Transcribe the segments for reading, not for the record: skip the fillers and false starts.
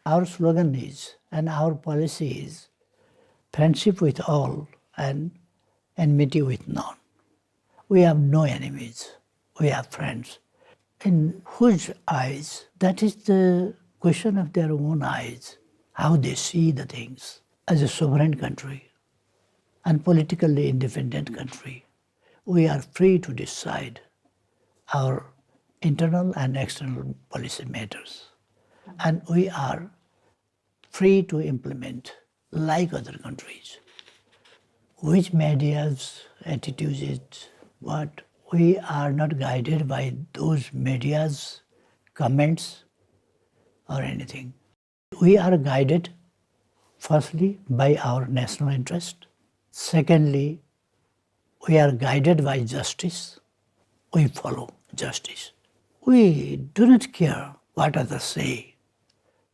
Our slogan is, and our policy is, friendship with all and enmity with none. We have no enemies, we have friends. In whose eyes? That is the question of their own eyes, how they see the things. As a sovereign country and politically independent country, we are free to decide our internal and external policy matters. And we are free to implement like other countries. Which media's attitude is what? We are not guided by those media's comments or anything. We are guided firstly by our national interest. Secondly, we are guided by justice. We follow justice. We do not care what others say,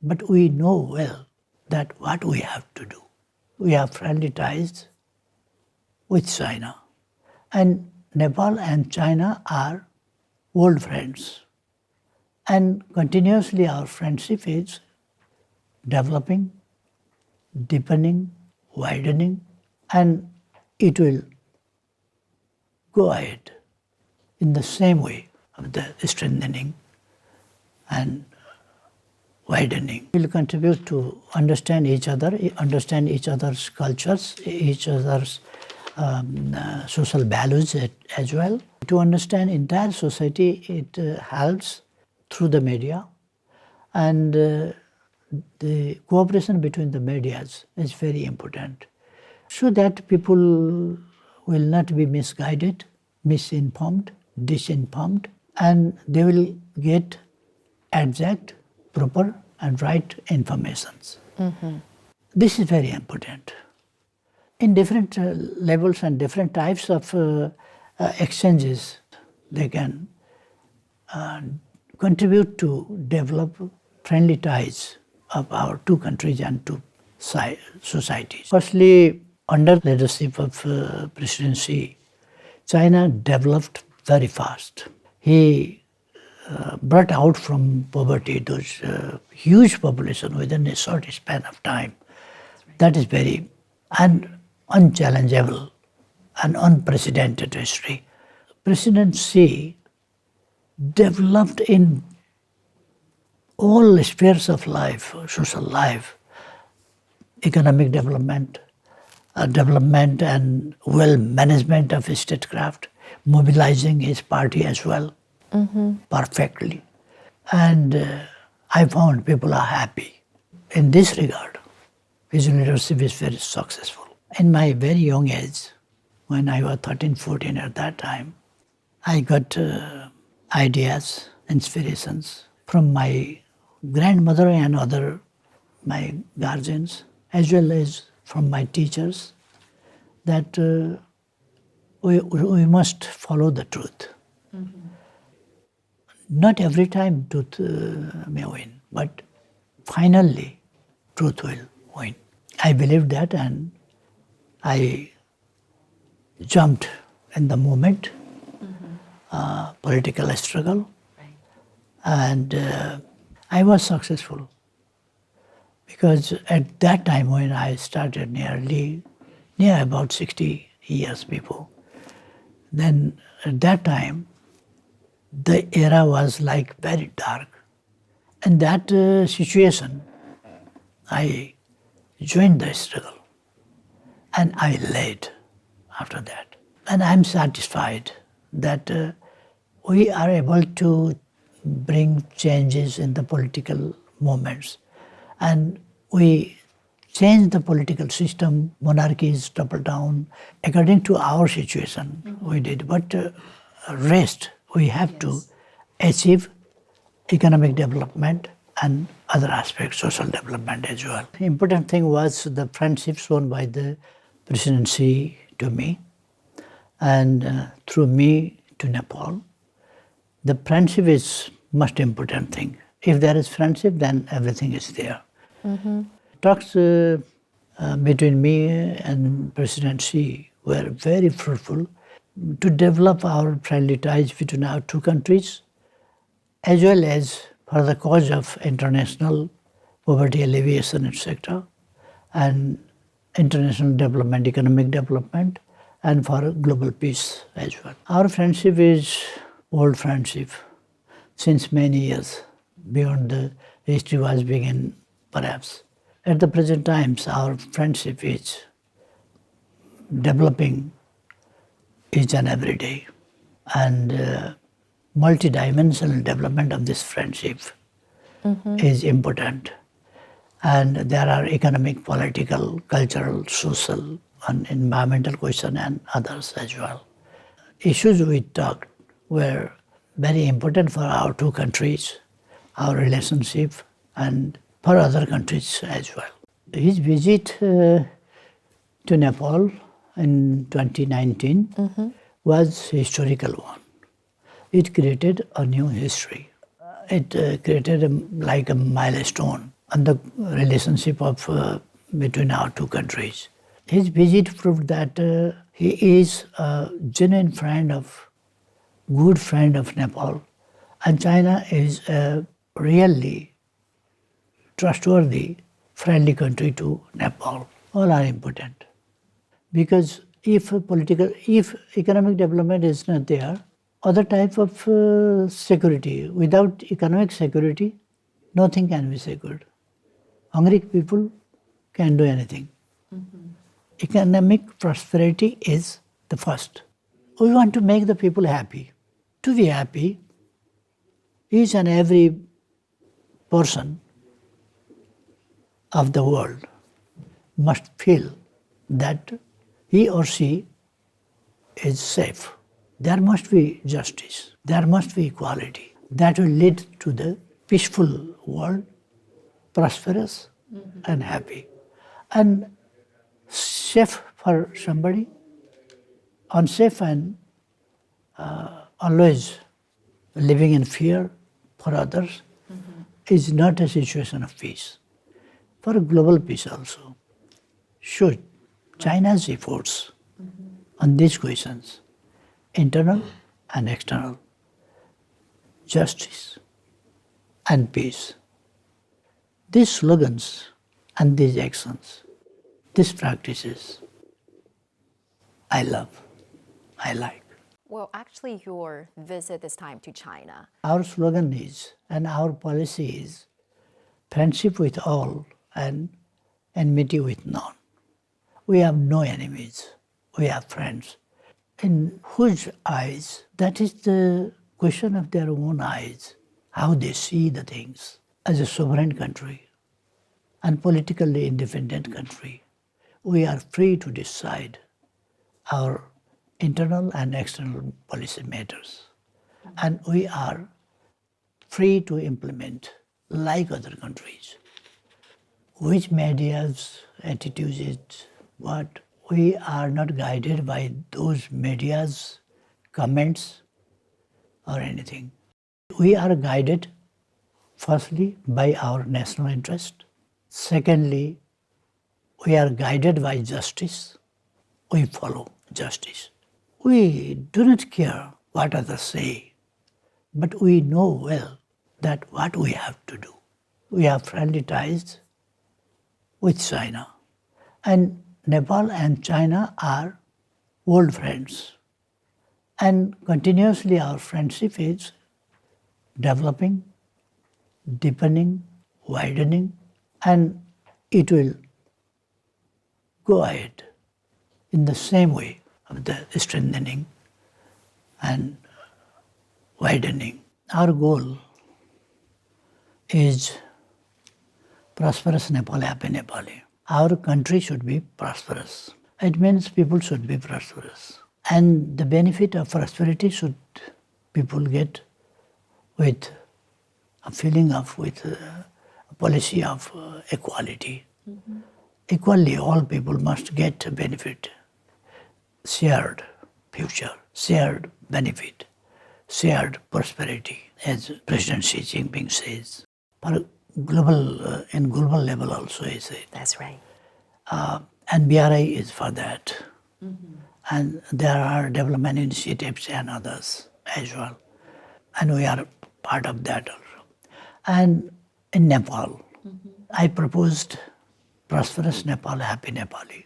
but we know well that what we have to do. We have friendly ties with China. And Nepal and China are old friends. And continuously our friendship is developing, deepening, widening, and it will go ahead in the same way of the strengthening and widening. We will contribute to understand each other, understand each other's cultures, each other's social values as well. To understand entire society, it helps through the media, and the cooperation between the medias is very important, so that people will not be misguided, misinformed, disinformed, and they will get exact, proper and right informations. Mm-hmm. This is very important. In different levels and different types of exchanges, they can contribute to develop friendly ties of our two countries and two societies. Firstly, under leadership of President Xi, China developed very fast. He brought out from poverty those huge population within a short span of time. That is very unchallengeable and unprecedented history. President Xi developed in all spheres of life, social life, economic development, development and well management of statecraft, mobilizing his party as well, perfectly. And I found people are happy. In this regard, his leadership is very successful. In my very young age, when I was 13, 14 at that time, I got ideas, inspirations from my grandmother and other my guardians, as well as from my teachers, that we must follow the truth. Mm-hmm. Not every time truth may win, but finally truth will win. I believed that, and I jumped in the moment, political struggle, right. And I was successful, because at that time when I started near about 60 years before, then at that time the era was like very dark. In that situation, I joined the struggle and I led after that. And I'm satisfied that we are able to bring changes in the political movements. And we change the political system, monarchies topple down, according to our situation we did. But rest, we have to achieve economic development and other aspects, social development as well. The important thing was the friendship shown by the President Xi to me, and through me to Nepal. The friendship is most important thing. If there is friendship, then everything is there. Mm-hmm. Talks between me and President Xi were very fruitful to develop our friendly ties between our two countries, as well as for the cause of international poverty alleviation, etc., and international development, economic development, and for global peace as well. Our friendship is old friendship since many years, beyond the history was begun, perhaps. At the present times, our friendship is developing each and every day, and multidimensional development of this friendship is important. And there are economic, political, cultural, social, and environmental questions and others as well. Issues we talked were very important for our two countries, our relationship, and for other countries as well. His visit to Nepal in 2019 was a historical one. It created a new history. It created like a milestone in the relationship of between our two countries. His visit proved that he is a genuine good friend of Nepal, and China is a really trustworthy, friendly country to Nepal. All are important. Because if economic development is not there, other type of security, without economic security, nothing can be secured. Hungry people can do anything. Economic prosperity is the first. We want to make the people happy. To be happy, each and every person of the world must feel that he or she is safe. There must be justice. There must be equality. That will lead to the peaceful world, prosperous and happy. And safe for somebody, unsafe and always living in fear for others is not a situation of peace. For global peace also, should China's efforts on these questions, internal and external, justice and peace. These slogans and these actions, these practices, I love, I like. Well, actually, your visit this time to China. Our slogan is, and our policy is, friendship with all and enmity with none. We have no enemies, we have friends. In whose eyes, that is the question of their own eyes, how they see the things. As a sovereign country and politically independent country, we are free to decide our internal and external policy matters. And we are free to implement like other countries. Which media's attitude is what? We are not guided by those media's comments or anything. We are guided firstly by our national interest. Secondly, we are guided by justice. We follow justice. We do not care what others say, but we know well that what we have to do. We have friendly ties with China. And Nepal and China are old friends. And continuously our friendship is developing, deepening, widening, and it will go ahead in the same way of the strengthening and widening. Our goal is prosperous Nepal, happy Nepali. Our country should be prosperous. It means people should be prosperous. And the benefit of prosperity should people get with a feeling of, with a policy of equality. Equally, all people must get a benefit, shared future, shared benefit, shared prosperity, as President Xi Jinping says. For global, in global level also, he said. That's right. And BRI is for that. And there are development initiatives and others as well. And we are part of that also. And in Nepal, I proposed Prosperous Nepal, Happy Nepali.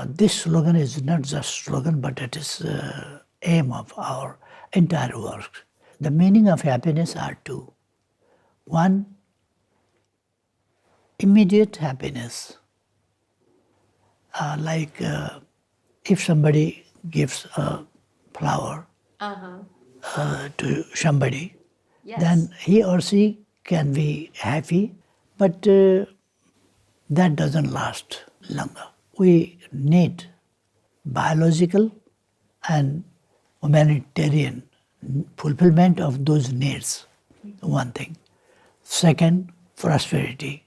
This slogan is not just slogan, but it is aim of our entire work. The meaning of happiness are two. One, immediate happiness. If somebody gives a flower to somebody, then he or she can be happy, but that doesn't last longer. We need biological and humanitarian fulfillment of those needs, one thing. Second, prosperity.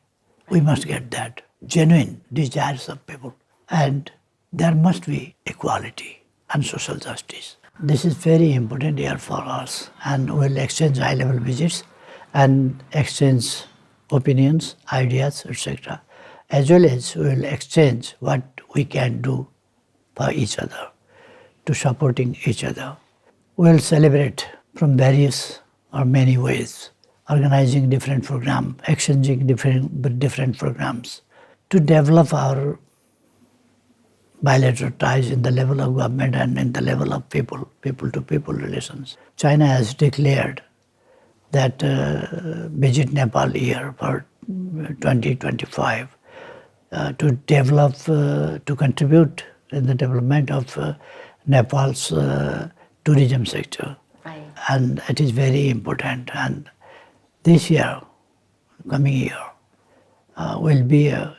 We must get that, genuine desires of people. And there must be equality and social justice. This is very important here for us, and we'll exchange high-level visits and exchange opinions, ideas, etc. As well as we'll exchange what we can do for each other, to supporting each other. We'll celebrate from various or many ways, organizing different programs, exchanging different programs to develop our bilateral ties in the level of government and in the level of people-to-people relations. China has declared that Visit Nepal year for 2025 to develop, to contribute in the development of Nepal's tourism sector. Right. And it is very important. And this year, coming year, will be a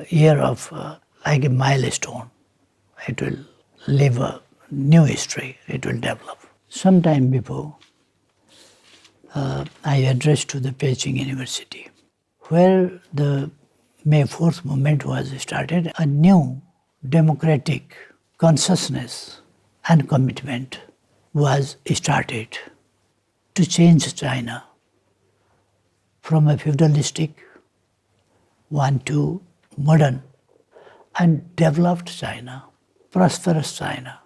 year of like a milestone. It will live a new history, it will develop. Sometime before, I addressed to the Peking University, where the May 4th movement was started, a new democratic consciousness and commitment was started to change China from a feudalistic one to modern and developed China, prosperous China,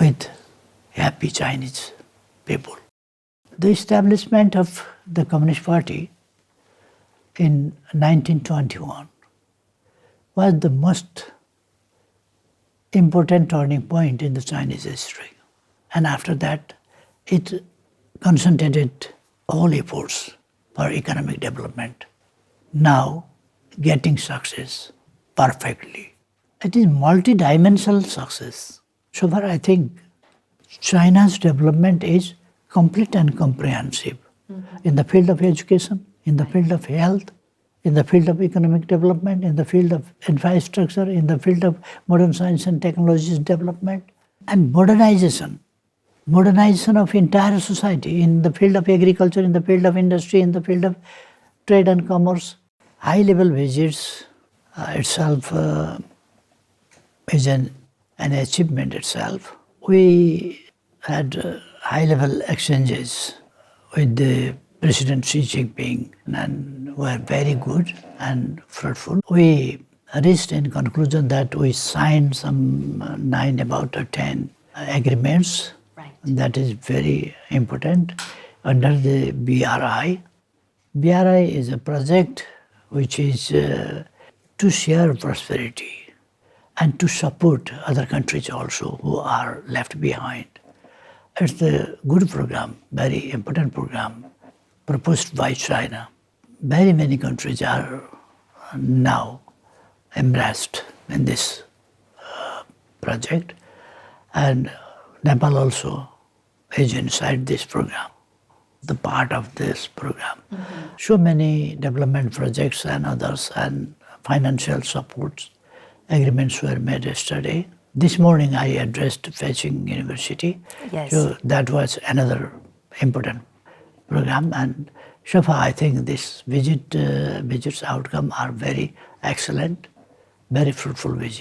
with happy Chinese people. The establishment of the Communist Party in 1921 was the most important turning point in the Chinese history. And after that, it concentrated all efforts for economic development. Now, getting success perfectly. It is multidimensional success. So far, I think China's development is complete and comprehensive in the field of education, in the field of health, in the field of economic development, in the field of infrastructure, in the field of modern science and technologies development, and modernization of entire society in the field of agriculture, in the field of industry, in the field of trade and commerce. High-level visits itself is an achievement itself. We had high-level exchanges with the President Xi Jinping and were very good and fruitful. We reached in conclusion that we signed some 9 about 10 agreements. Right. That is very important under the BRI. BRI is a project which is to share prosperity and to support other countries also who are left behind. It's a good program, very important program proposed by China. Very many countries are now embraced in this project, and Nepal also is inside this program, the part of this program. So many development projects and others and financial supports agreements were made yesterday. This morning I addressed Peking University. Yes. So that was another important program, and so far I think this visits outcome are very excellent, very fruitful visit.